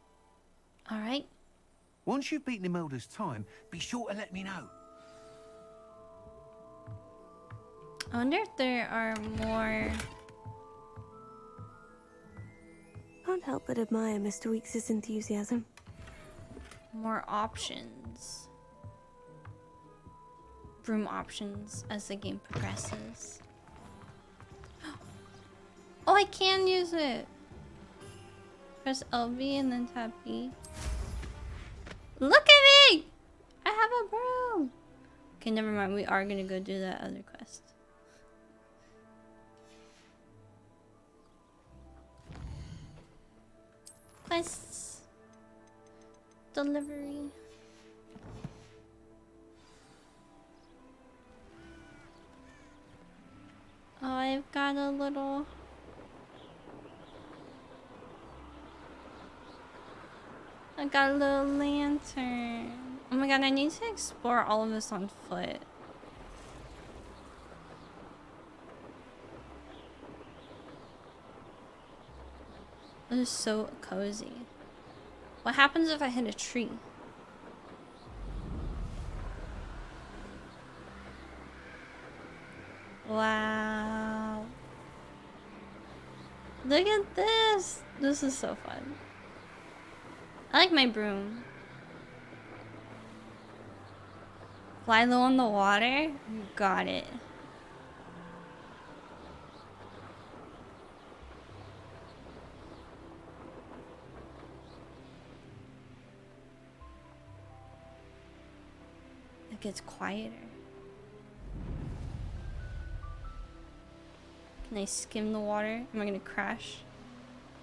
All right. Once you've beaten Imelda's time, be sure to let me know. I wonder if there are more. Can't help but admire Mr. Weekes' enthusiasm. More options. Broom options as the game progresses. Oh, I can use it. Press LB and then tap B. Look at me! I have a broom. Okay, never mind. We are gonna go do that other quest. Quests. Delivery. Oh, I've got a little... I got a little lantern. Oh my god, I need to explore all of this on foot. This is so cozy. What happens if I hit a tree? Wow. Look at this. This is so fun. I like my broom. Fly low on the water? You got it. It gets quieter. Can I skim the water? Am I gonna crash?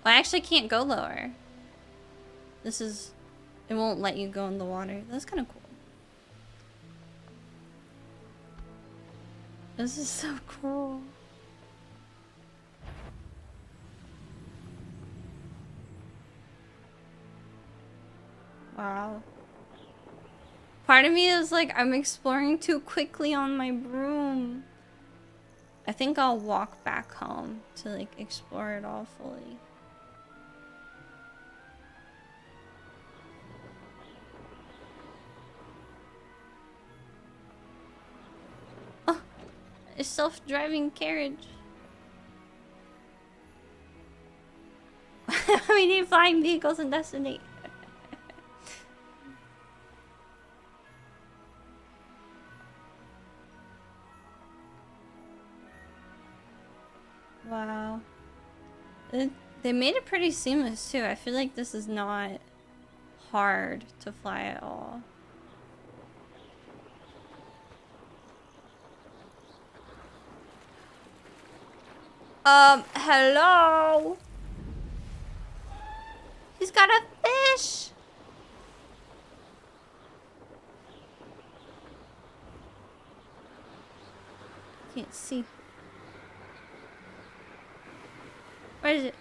Oh, I actually can't go lower. This is... It won't let you go in the water. That's kind of cool. This is so cool. Wow. Part of me is like, I'm exploring too quickly on my broom. I think I'll walk back home to like explore it all fully. Oh, a self-driving carriage. We need flying vehicles in Destiny. Wow. They made it pretty seamless too. I feel like this is not hard to fly at all. Hello? He's got a fish! Can't see. Where is it?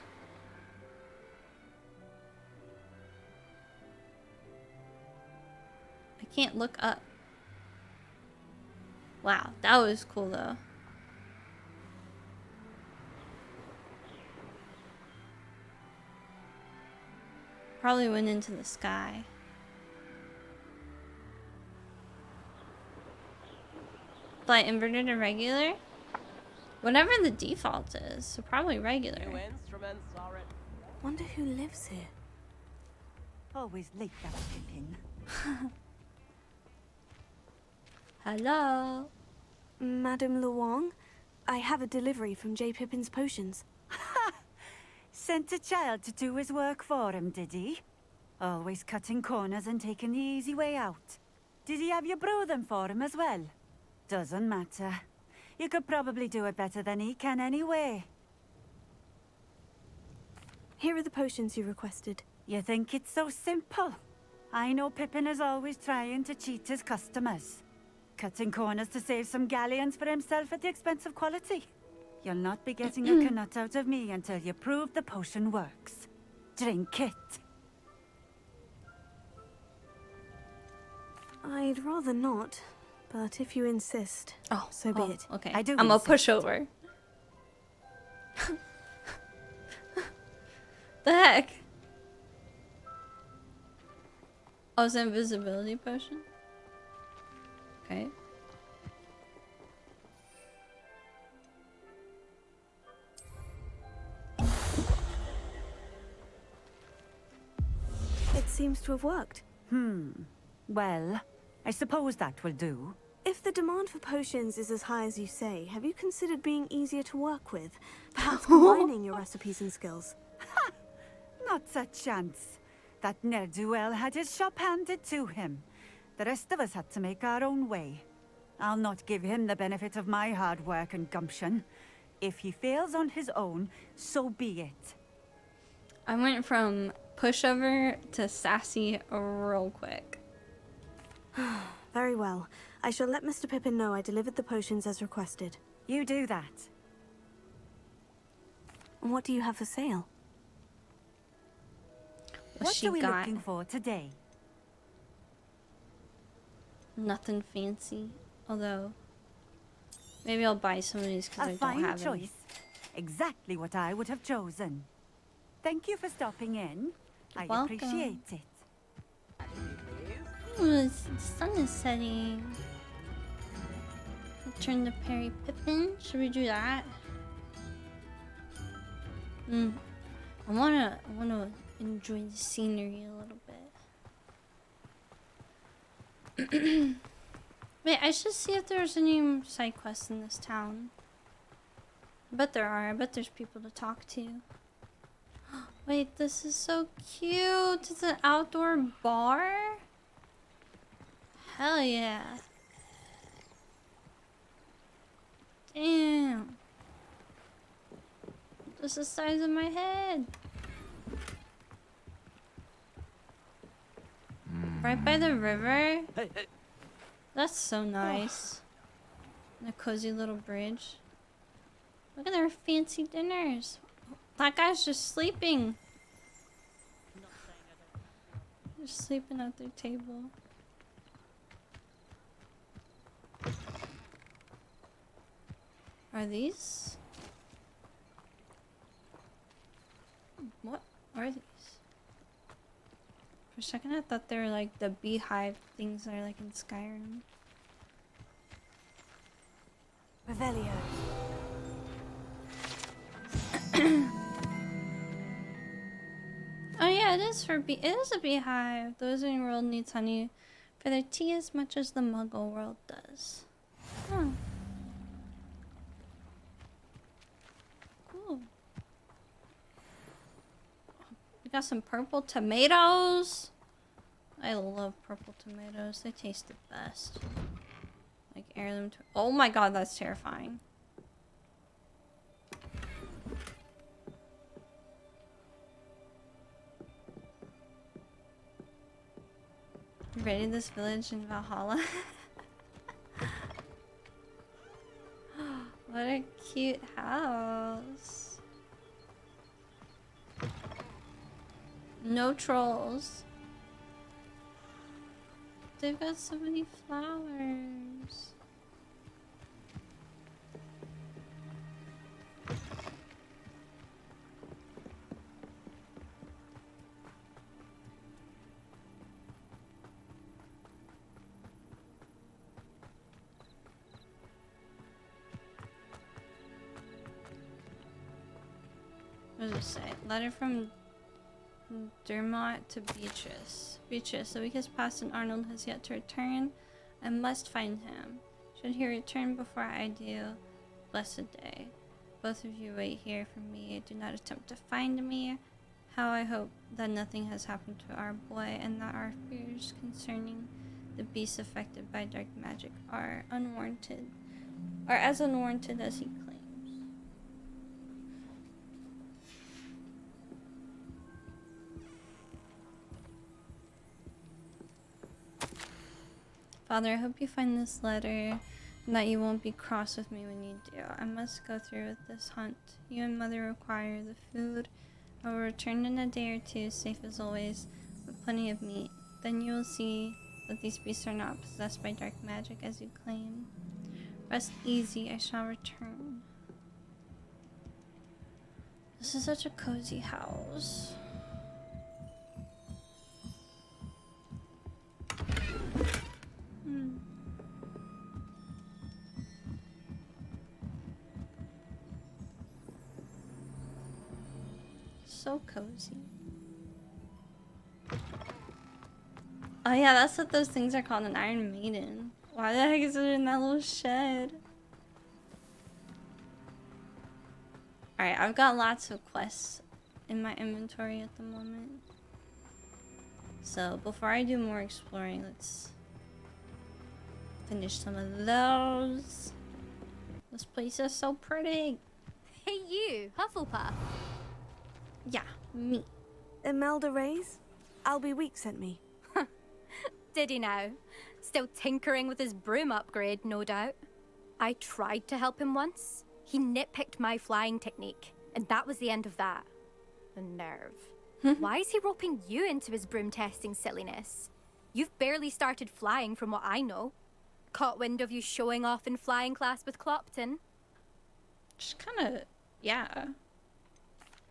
I can't look up. Wow, that was cool though. Probably went into the sky. Flight inverted or regular? Whatever the default is, so probably regular. Wonder who lives here. Always late, that Pippin. Hello? Madame Luong, I have a delivery from J. Pippin's Potions. Sent a child to do his work for him, did he? Always cutting corners and taking the easy way out. Did he have you brew them for him as well? Doesn't matter. You could probably do it better than he can anyway. Here are the potions you requested. You think it's so simple? I know Pippin is always trying to cheat his customers. Cutting corners to save some galleons for himself at the expense of quality. You'll not be getting a canut out of me until you prove the potion works. Drink it. I'd rather not, but if you insist, so be it. Okay, I do I'm a insist. pushover. The heck? Oh, it's an invisibility potion? Okay. It seems to have worked. Well, I suppose that will do. If the demand for potions is as high as you say, have you considered being easier to work with? Perhaps combining your recipes and skills? Not a chance. That ne'er-do-well had his shop handed to him. The rest of us had to make our own way. I'll not give him the benefit of my hard work and gumption. If he fails on his own, so be it. I went from pushover to sassy real quick. Very well. I shall let Mr. Pippin know I delivered the potions as requested. You do that. And what do you have for sale? What are we looking for today? Nothing fancy. Although, maybe I'll buy some of these because I don't fine have choice. Exactly what I would have chosen. Thank you for stopping in. I welcome. appreciate it. Ooh, the sun is setting. Turn to Perry Pippin. Should we do that? I wanna enjoy the scenery a little bit. Wait, I should see if there's any side quests in this town. I bet there are. I bet there's people to talk to. Wait, this is so cute. It's an outdoor bar? Hell yeah. Damn. Just the size of my head. Right by the river? That's so nice. And a cozy little bridge. Look at their fancy dinners. That guy's just sleeping. Just sleeping at their table. Are these? What are these? For a second I thought they were like the beehive things that are like in Skyrim. Revelio. Oh yeah, it is for it is a beehive. The Wizarding World needs honey for their tea as much as the Muggle world does. Huh. Cool. We got some purple tomatoes. I love purple tomatoes. They taste the best. Like heirloom. Oh my god, that's terrifying. Raided this village in Valhalla. What a cute house. No trolls. They've got so many flowers. What does it say? Letter from Dermot to Beatrice. Beatrice, the week has passed and Arnold has yet to return. I must find him. Should he return before I do, blessed day. Both of you wait here for me. Do not attempt to find me. How I hope that nothing has happened to our boy and that our fears concerning the beasts affected by dark magic are unwarranted, are as unwarranted as he claims. Father, I hope you find this letter and that you won't be cross with me when you do. I must go through with this hunt. You and Mother require the food. I will return in a day or two, safe as always, with plenty of meat. Then you will see that these beasts are not possessed by dark magic as you claim. Rest easy, I shall return. This is such a cozy house. So cozy. Oh yeah, that's what those things are called, an Iron Maiden. Why the heck is it in that little shed? Alright, I've got lots of quests in my inventory at the moment. So before I do more exploring, let's finish some of those. This place is so pretty. Hey you, Hufflepuff. Yeah, me. Imelda Reyes? Albie Week sent me. Did he now? Still tinkering with his broom upgrade, no doubt. I tried to help him once. He nitpicked my flying technique, and that was the end of that. The nerve. Why is he roping you into his broom testing silliness? You've barely started flying from what I know. Caught wind of you showing off in flying class with Clopton. Just kinda, yeah.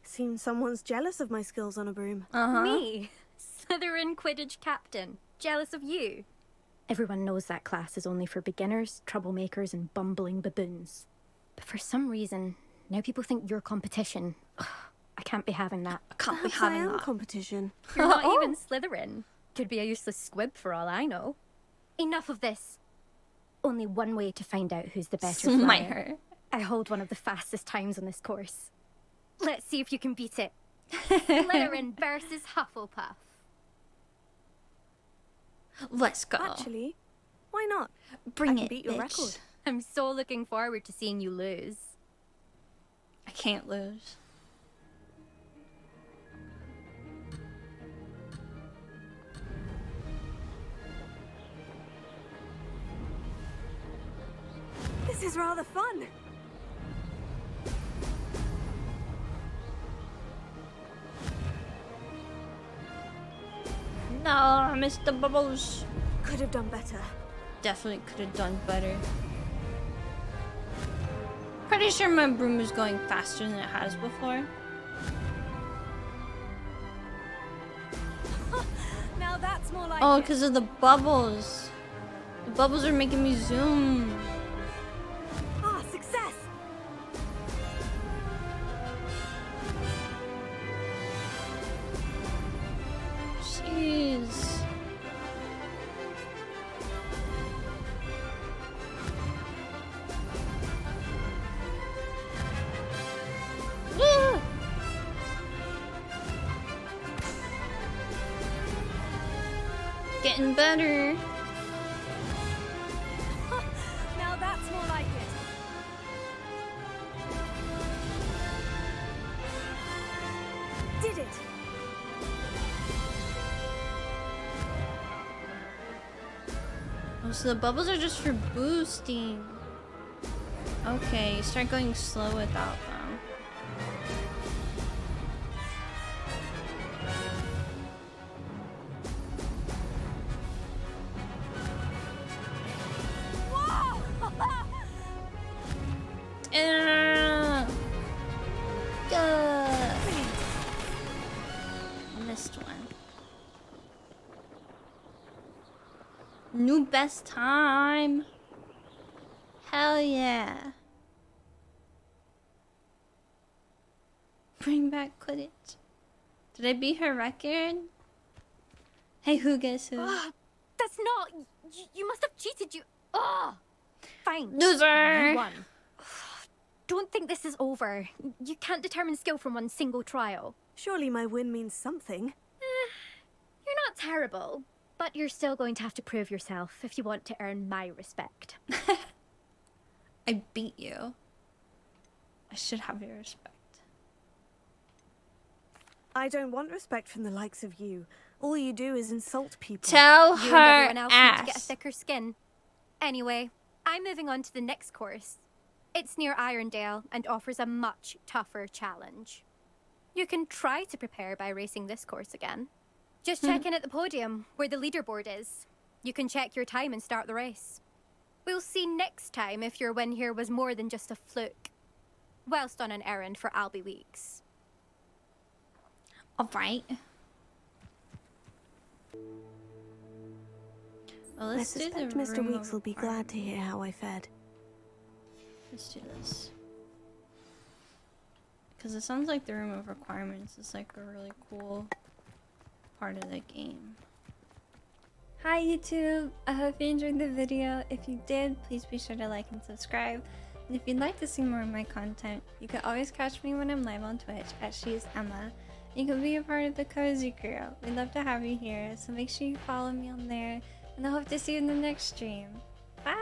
Seems someone's jealous of my skills on a broom. Me? Slytherin Quidditch captain. Jealous of you? Everyone knows that class is only for beginners, troublemakers, and bumbling baboons. But for some reason, now people think you're competition. Ugh, I can't be having that. I can't be having that. Competition. You're not even Slytherin. Could be a useless squib for all I know. Enough of this. Only one way to find out who's the better flyer. I hold one of the fastest times on this course. Let's see if you can beat it. Slytherin versus Hufflepuff. Let's go. Actually, why not? Bring I can it, beat your bitch. record. I'm so looking forward to seeing you lose. I can't lose. This is rather fun. No, I missed the bubbles. Could have done better. Definitely could have done better. Pretty pretty sure my broom is going faster than it has before. Now that's more like Oh, it. because of the bubbles. The bubbles are making me zoom. Ah, success! Jeez. Woo! Getting better. Now that's more like it. Did it! Oh, so the bubbles are just for boosting. Okay, start going slow without them. Missed one. New best time. Hell yeah. Bring back Quidditch. Did I beat her record? Hey, who guess who? That's not. You must have cheated. Fine. Loser. You won. Don't think this is over. You can't determine skill from one single trial. Surely my win means something. You're not terrible, but you're still going to have to prove yourself if you want to earn my respect. I beat you. I should have your respect. I don't want respect from the likes of you. All you do is insult people. Tell You her and everyone else need to get a ass. thicker skin. Anyway, I'm moving on to the next course. It's near Irondale and offers a much tougher challenge. You can try to prepare by racing this course again. Just check in at the podium, where the leaderboard is. You can check your time and start the race. We'll see next time if your win here was more than just a fluke. Whilst on an errand for Albie Weeks. Alright. Well, I let's do the suspect Mr. room Weeks of will be glad to hear how I fared. Let's do this. Because it sounds like the room of requirements is like a really cool part of the game. Hi YouTube! I hope you enjoyed the video. If you did, please be sure to like and subscribe. And if you'd like to see more of my content, you can always catch me when I'm live on Twitch at ShesEmma. You can be a part of the Cozy Crew. We'd love to have you here, so make sure you follow me on there. And I hope to see you in the next stream. Bye!